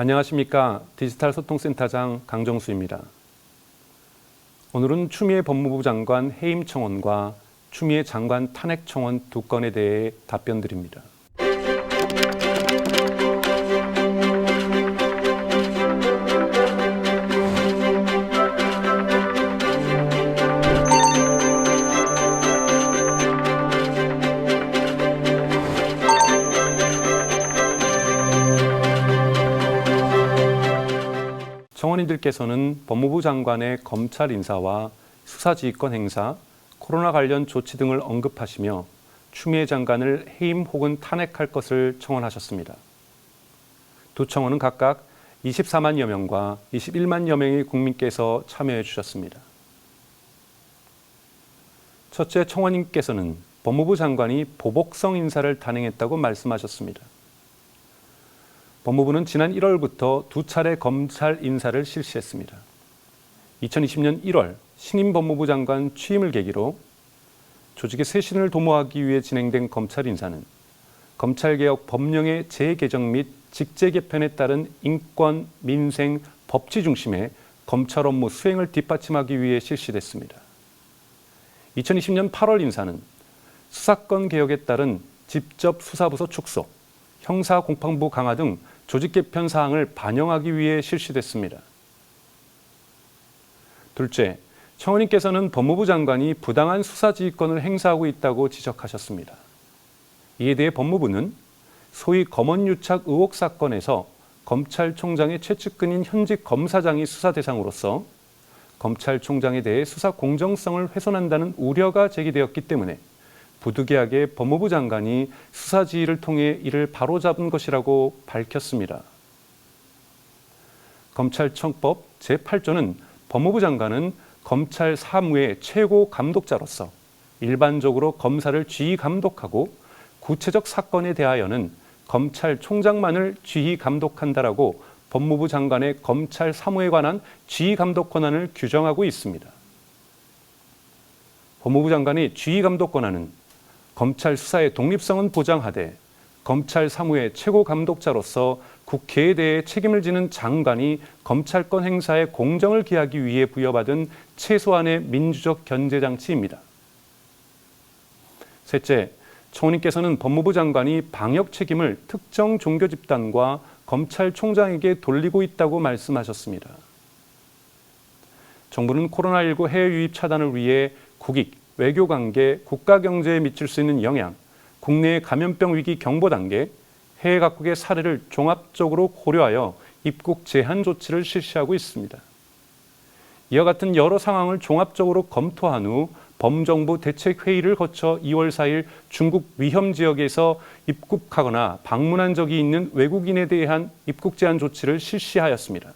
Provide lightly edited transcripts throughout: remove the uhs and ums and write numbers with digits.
안녕하십니까. 디지털 소통센터장 강정수입니다. 오늘은 추미애 법무부 장관 해임 청원과 추미애 장관 탄핵 청원 두 건에 대해 답변드립니다. 청원인들께서는 법무부 장관의 검찰 인사와 수사지휘권 행사, 코로나 관련 조치 등을 언급하시며 추미애 장관을 해임 혹은 탄핵할 것을 청원하셨습니다. 두 청원은 각각 24만여 명과 21만여 명의 국민께서 참여해 주셨습니다. 첫째 청원인께서는 법무부 장관이 보복성 인사를 단행했다고 말씀하셨습니다. 법무부는 지난 1월부터 두 차례 검찰 인사를 실시했습니다. 2020년 1월 신임 법무부 장관 취임을 계기로 조직의 쇄신을 도모하기 위해 진행된 검찰 인사는 검찰개혁 법령의 재개정 및 직제 개편에 따른 인권, 민생, 법치 중심의 검찰 업무 수행을 뒷받침하기 위해 실시됐습니다. 2020년 8월 인사는 수사권 개혁에 따른 직접 수사부서 축소, 형사 공판부 강화 등 조직 개편 사항을 반영하기 위해 실시됐습니다. 둘째, 청원인께서는 법무부 장관이 부당한 수사지휘권을 행사하고 있다고 지적하셨습니다. 이에 대해 법무부는 소위 검언유착 의혹 사건에서 검찰총장의 최측근인 현직 검사장이 수사 대상으로서 검찰총장에 대해 수사 공정성을 훼손한다는 우려가 제기되었기 때문에 부득이하게 법무부 장관이 수사 지휘를 통해 이를 바로잡은 것이라고 밝혔습니다. 검찰청법 제8조는 법무부 장관은 검찰 사무의 최고 감독자로서 일반적으로 검사를 지휘 감독하고 구체적 사건에 대하여는 검찰총장만을 지휘 감독한다라고 법무부 장관의 검찰 사무에 관한 지휘 감독 권한을 규정하고 있습니다. 법무부 장관의 지휘 감독 권한은 검찰 수사의 독립성은 보장하되 검찰 사무의 최고 감독자로서 국회에 대해 책임을 지는 장관이 검찰권 행사에 공정을 기하기 위해 부여받은 최소한의 민주적 견제 장치입니다. 셋째, 청원인께서는 법무부 장관이 방역 책임을 특정 종교 집단과 검찰총장에게 돌리고 있다고 말씀하셨습니다. 정부는 코로나19 해외 유입 차단을 위해 국익, 외교관계, 국가경제에 미칠 수 있는 영향, 국내의 감염병 위기 경보 단계, 해외 각국의 사례를 종합적으로 고려하여 입국 제한 조치를 실시하고 있습니다. 이와 같은 여러 상황을 종합적으로 검토한 후 범정부 대책회의를 거쳐 2월 4일 중국 위험 지역에서 입국하거나 방문한 적이 있는 외국인에 대한 입국 제한 조치를 실시하였습니다.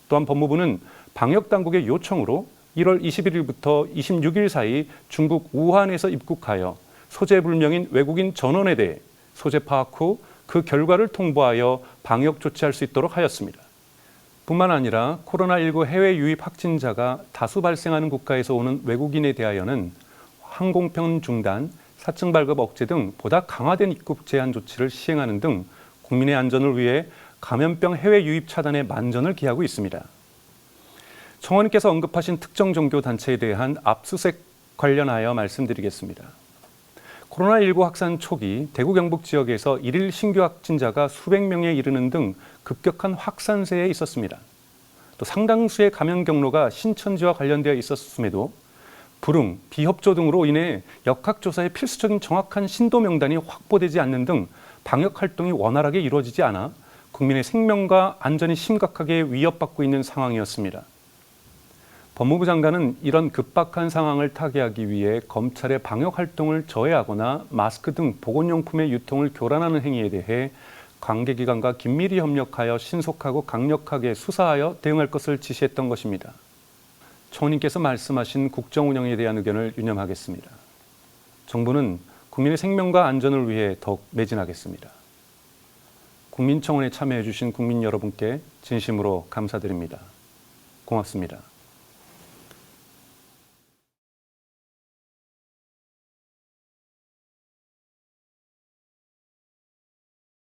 또한 법무부는 방역당국의 요청으로 1월 21일부터 26일 사이 중국 우한에서 입국하여 소재불명인 외국인 전원에 대해 소재 파악 후 그 결과를 통보하여 방역 조치할 수 있도록 하였습니다. 뿐만 아니라 코로나19 해외 유입 확진자가 다수 발생하는 국가에서 오는 외국인에 대하여는 항공편 중단, 사증 발급 억제 등 보다 강화된 입국 제한 조치를 시행하는 등 국민의 안전을 위해 감염병 해외 유입 차단에 만전을 기하고 있습니다. 청원인께서 언급하신 특정 종교 단체에 대한 압수수색 관련하여 말씀드리겠습니다. 코로나19 확산 초기 대구 경북 지역에서 일일 신규 확진자가 수백 명에 이르는 등 급격한 확산세에 있었습니다. 또 상당수의 감염 경로가 신천지와 관련되어 있었음에도 불응, 비협조 등으로 인해 역학조사에 필수적인 정확한 신도 명단이 확보되지 않는 등 방역 활동이 원활하게 이루어지지 않아 국민의 생명과 안전이 심각하게 위협받고 있는 상황이었습니다. 법무부 장관은 이런 급박한 상황을 타개하기 위해 검찰의 방역 활동을 저해하거나 마스크 등 보건용품의 유통을 교란하는 행위에 대해 관계기관과 긴밀히 협력하여 신속하고 강력하게 수사하여 대응할 것을 지시했던 것입니다. 청원인께서 말씀하신 국정 운영에 대한 의견을 유념하겠습니다. 정부는 국민의 생명과 안전을 위해 더욱 매진하겠습니다. 국민청원에 참여해 주신 국민 여러분께 진심으로 감사드립니다. 고맙습니다.